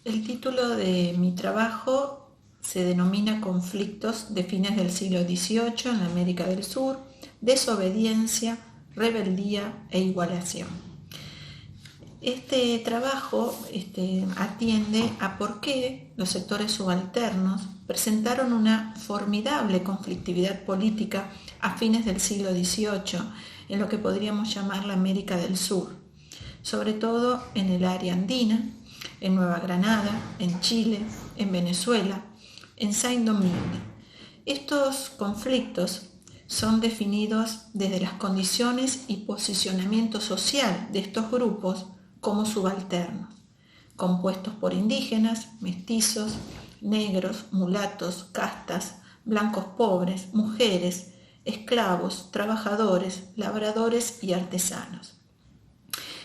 El título de mi trabajo se denomina Conflictos de fines del siglo XVIII en América del Sur, desobediencia, rebeldía e igualación. Este trabajo atiende a por qué los sectores subalternos presentaron una formidable conflictividad política a fines del siglo XVIII en lo que podríamos llamar la América del Sur, sobre todo en el área andina, en Nueva Granada, en Chile, en Venezuela, en Saint-Domingue. Estos conflictos son definidos desde las condiciones y posicionamiento social de estos grupos como subalternos, compuestos por indígenas, mestizos, negros, mulatos, castas, blancos pobres, mujeres, esclavos, trabajadores, labradores y artesanos.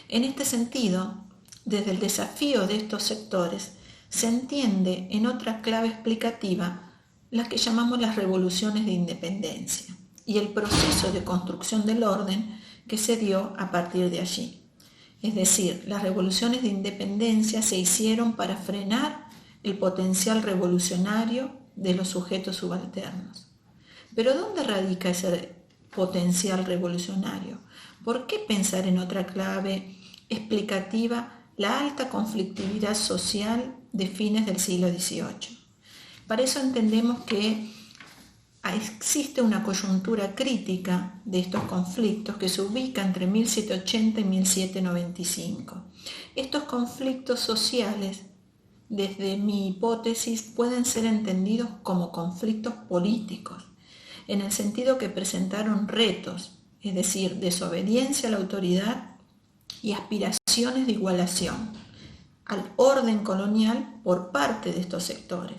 En este sentido, desde el desafío de estos sectores, se entiende en otra clave explicativa las que llamamos las revoluciones de independencia y el proceso de construcción del orden que se dio a partir de allí. Es decir, las revoluciones de independencia se hicieron para frenar el potencial revolucionario de los sujetos subalternos. Pero ¿dónde radica ese potencial revolucionario? ¿Por qué pensar en otra clave explicativa la alta conflictividad social de fines del siglo XVIII? Para eso entendemos que existe una coyuntura crítica de estos conflictos que se ubica entre 1780 y 1795. Estos conflictos sociales, desde mi hipótesis, pueden ser entendidos como conflictos políticos, en el sentido que presentaron retos, es decir, desobediencia a la autoridad y aspiraciones de igualación al orden colonial por parte de estos sectores,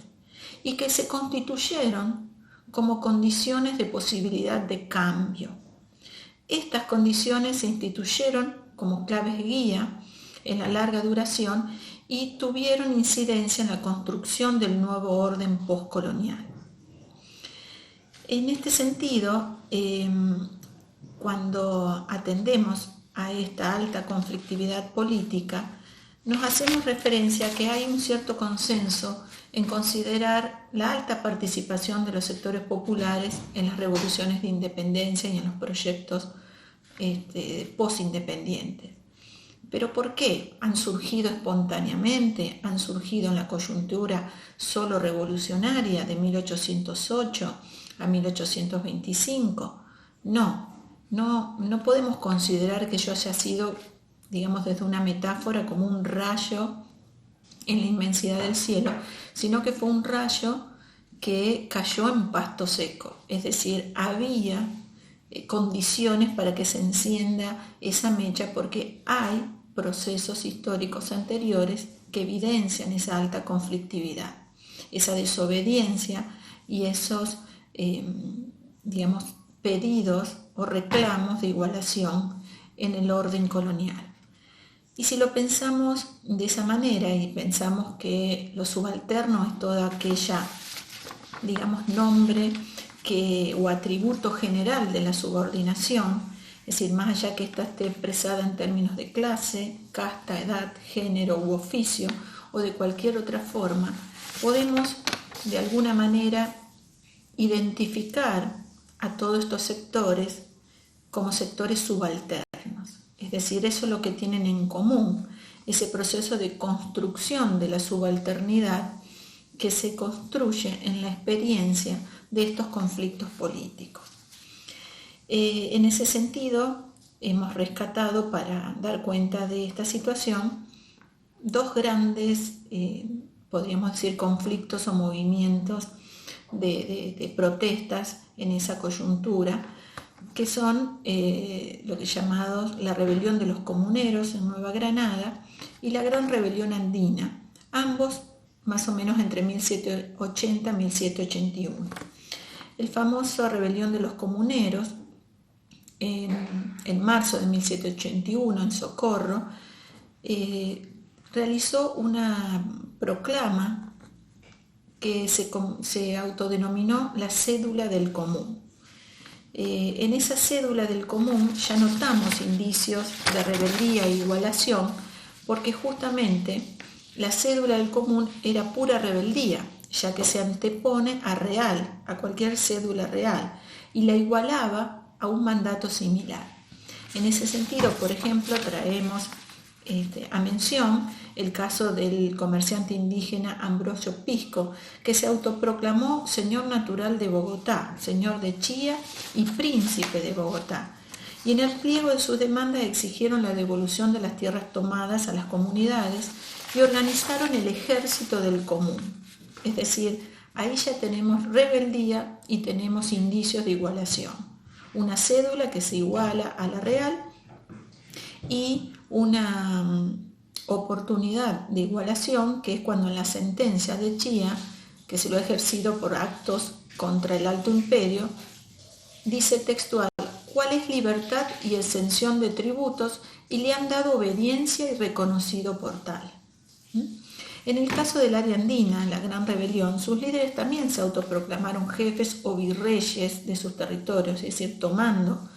y que se constituyeron como condiciones de posibilidad de cambio. Estas condiciones se instituyeron como claves guía en la larga duración y tuvieron incidencia en la construcción del nuevo orden postcolonial. En este sentido, cuando atendemos a esta alta conflictividad política, nos hacemos referencia a que hay un cierto consenso en considerar la alta participación de los sectores populares en las revoluciones de independencia y en los proyectos post-independientes. ¿Pero por qué? ¿Han surgido espontáneamente? ¿Han surgido en la coyuntura solo revolucionaria de 1808 a 1825? No podemos considerar que ello haya sido, digamos, desde una metáfora como un rayo en la inmensidad del cielo, sino que fue un rayo que cayó en pasto seco, es decir, había condiciones para que se encienda esa mecha porque hay procesos históricos anteriores que evidencian esa alta conflictividad, esa desobediencia y esos, pedidos o reclamos de igualación en el orden colonial. Y si lo pensamos de esa manera y pensamos que lo subalterno es toda aquella, nombre o atributo general de la subordinación, es decir, más allá que ésta esté expresada en términos de clase, casta, edad, género u oficio o de cualquier otra forma, podemos de alguna manera identificar a todos estos sectores como sectores subalternos. Es decir, eso es lo que tienen en común, ese proceso de construcción de la subalternidad que se construye en la experiencia de estos conflictos políticos. En ese sentido, hemos rescatado, para dar cuenta de esta situación, dos grandes, podríamos decir, conflictos o movimientos de protestas en esa coyuntura, que son lo que llamados la rebelión de los comuneros en Nueva Granada y la gran rebelión andina, ambos más o menos entre 1780 y 1781. El famoso rebelión de los comuneros, en marzo de 1781 en Socorro, realizó una proclama que se autodenominó la cédula del común. En esa cédula del común ya notamos indicios de rebeldía e igualación porque justamente la cédula del común era pura rebeldía, ya que se antepone a cualquier cédula real, y la igualaba a un mandato similar. En ese sentido, por ejemplo, traemos a mención el caso del comerciante indígena Ambrosio Pisco, que se autoproclamó señor natural de Bogotá, señor de Chía y príncipe de Bogotá. Y en el pliego de sus demandas exigieron la devolución de las tierras tomadas a las comunidades y organizaron el ejército del común. Es decir, ahí ya tenemos rebeldía y tenemos indicios de igualación. Una cédula que se iguala a la real y una oportunidad de igualación, que es cuando en la sentencia de Chía, que se lo ha ejercido por actos contra el Alto Imperio, dice textual: ¿cuál es libertad y exención de tributos? Y le han dado obediencia y reconocido por tal. En el caso del área andina, en la Gran Rebelión, sus líderes también se autoproclamaron jefes o virreyes de sus territorios, es decir, tomando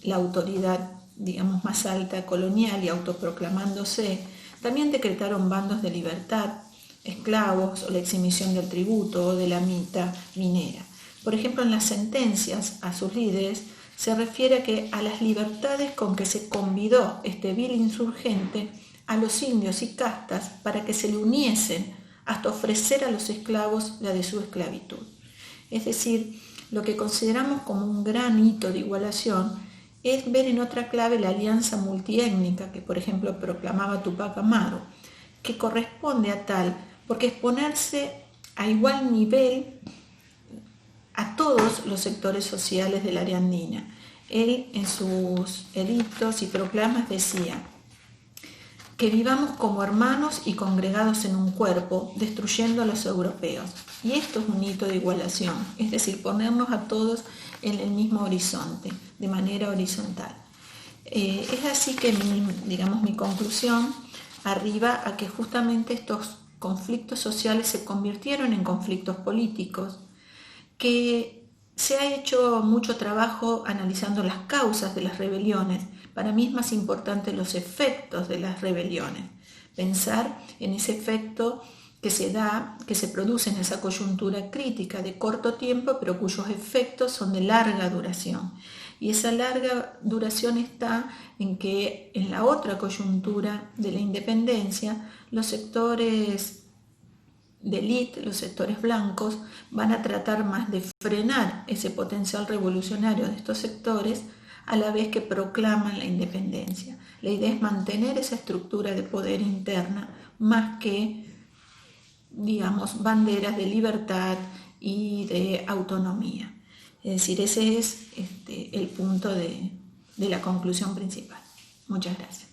la autoridad, digamos, más alta colonial y autoproclamándose. También decretaron bandos de libertad, esclavos o la exhibición del tributo o de la mita minera. Por ejemplo, en las sentencias a sus líderes se refiere a las libertades con que se convidó este vil insurgente a los indios y castas para que se le uniesen hasta ofrecer a los esclavos la de su esclavitud. Es decir, lo que consideramos como un gran hito de igualación es ver en otra clave la alianza multiétnica que, por ejemplo, proclamaba Tupac Amaru, que corresponde a tal porque es ponerse a igual nivel a todos los sectores sociales del área andina. Él en sus edictos y proclamas decía: que vivamos como hermanos y congregados en un cuerpo, destruyendo a los europeos. Y esto es un hito de igualación, es decir, ponernos a todos en el mismo horizonte, de manera horizontal. Es así que mi conclusión arriba a que justamente estos conflictos sociales se convirtieron en conflictos políticos, que se ha hecho mucho trabajo analizando las causas de las rebeliones. Para mí es más importante los efectos de las rebeliones, pensar en ese efecto que se produce en esa coyuntura crítica de corto tiempo, pero cuyos efectos son de larga duración. Y esa larga duración está en que en la otra coyuntura de la independencia, los sectores de élite, los sectores blancos, van a tratar más de frenar ese potencial revolucionario de estos sectores a la vez que proclaman la independencia. La idea es mantener esa estructura de poder interna más que, digamos, banderas de libertad y de autonomía. Es decir, ese es el punto de la conclusión principal. Muchas gracias.